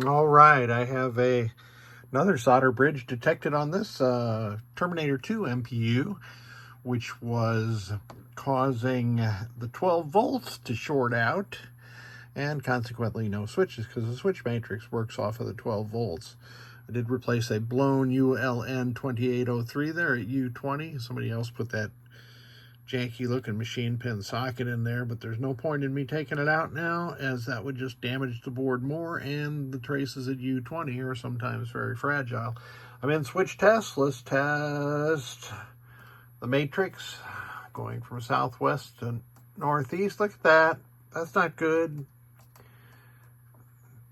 All right, I have another solder bridge detected on this Terminator 2 MPU, which was causing the 12 volts to short out and consequently no switches because the switch matrix works off of the 12 volts. I did replace a blown ULN2803 there at U20. Somebody else put that janky looking machine pin socket in there, but there's no point in me taking it out now, as that would just damage the board more, and the traces at U20 are sometimes very fragile. I'm in switch test. Let's test the matrix going from southwest to northeast. Look at that. That's not good.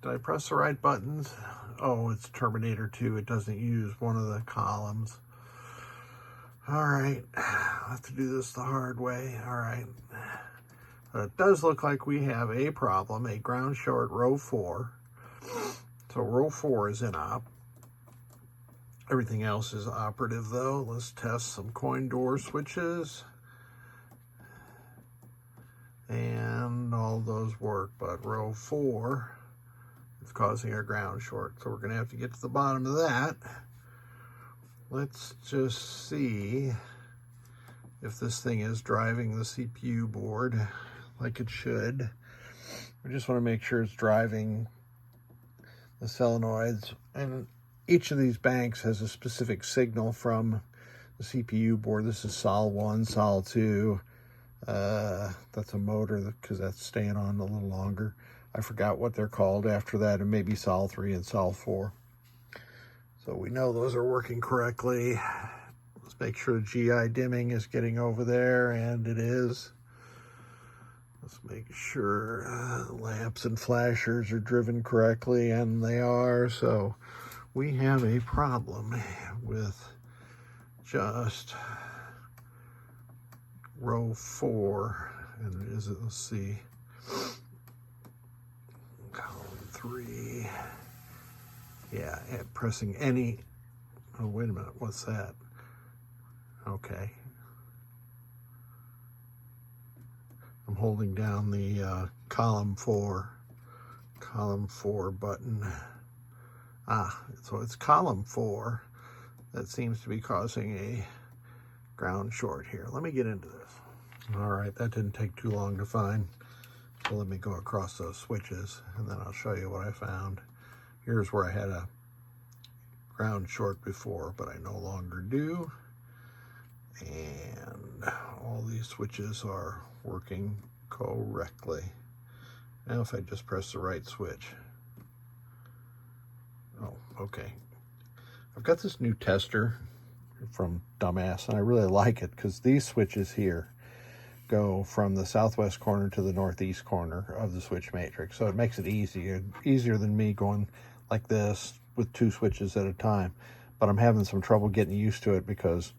Did I press the right buttons? Oh, it's Terminator 2. It doesn't use one of the columns. All right, I'll have to do this the hard way. All right. But it does look like we have a problem, a ground short row 4. So row 4 is in op. Everything else is operative though. Let's test some coin door switches. And all those work, but row 4 is causing our ground short. So we're gonna have to get to the bottom of that. Let's just see if this thing is driving the CPU board like it should. We just want to make sure it's driving the solenoids. And each of these banks has a specific signal from the CPU board. This is Sol 1, Sol 2. That's a motor because that's staying on a little longer. I forgot what they're called after that, and maybe Sol 3 and Sol 4. So we know those are working correctly. Let's make sure the GI dimming is getting over there, and it is. Let's make sure lamps and flashers are driven correctly, and they are. So we have a problem with just row 4, and it is, let's see, column 3. Yeah, pressing any, oh, wait a minute, what's that? Okay. I'm holding down the column 4 button. So it's column 4 that seems to be causing a ground short here. Let me get into this. All right, that didn't take too long to find. So let me go across those switches and then I'll show you what I found. Here's where I had a ground short before, but I no longer do. And all these switches are working correctly. Now if I just press the right switch. Oh, okay. I've got this new tester from Dumbass, and I really like it because these switches here go from the southwest corner to the northeast corner of the switch matrix. So it makes it easier than me going like this with 2 switches at a time. But I'm having some trouble getting used to it because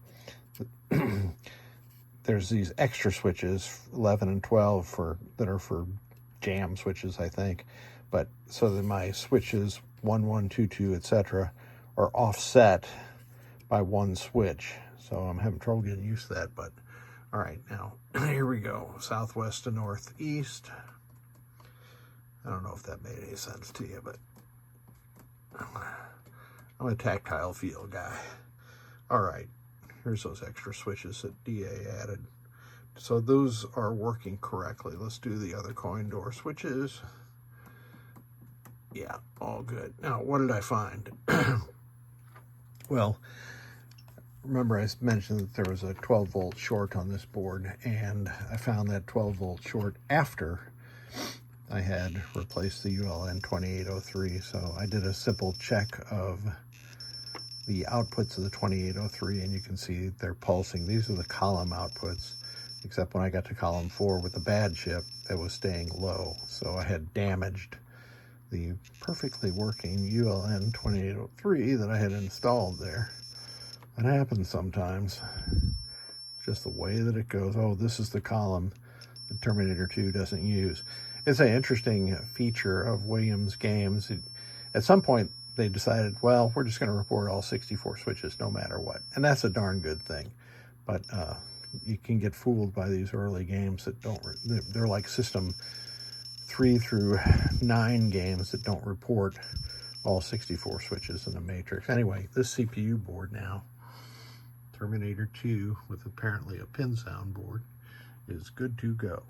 there's these extra switches, 11 and 12, that are for jam switches, I think. But so that my switches 1, 1, 2, 2, etc. are offset by one switch. So I'm having trouble getting used to that. But all right, now here we go. Southwest to northeast. I don't know if that made any sense to you, but I'm a tactile feel guy. All right, here's those extra switches that DA added. So those are working correctly. Let's do the other coin door switches. Yeah, all good. Now, what did I find? Well, remember I mentioned that there was a 12 volt short on this board, and I found that 12 volt short after I had replaced the ULN2803. So I did a simple check of the outputs of the 2803, and you can see they're pulsing. These are the column outputs, except when I got to column 4 with the bad chip, it was staying low. So I had damaged the perfectly working ULN2803 that I had installed there. That happens sometimes, just the way that it goes. Oh, this is the column that Terminator 2 doesn't use. It's an interesting feature of Williams games. At some point, they decided, well, we're just going to report all 64 switches no matter what. And that's a darn good thing. But you can get fooled by these early games that don't, they're like system 3 through 9 games that don't report all 64 switches in the matrix. Anyway, this CPU board now, Terminator 2 with apparently a pin sound board, is good to go.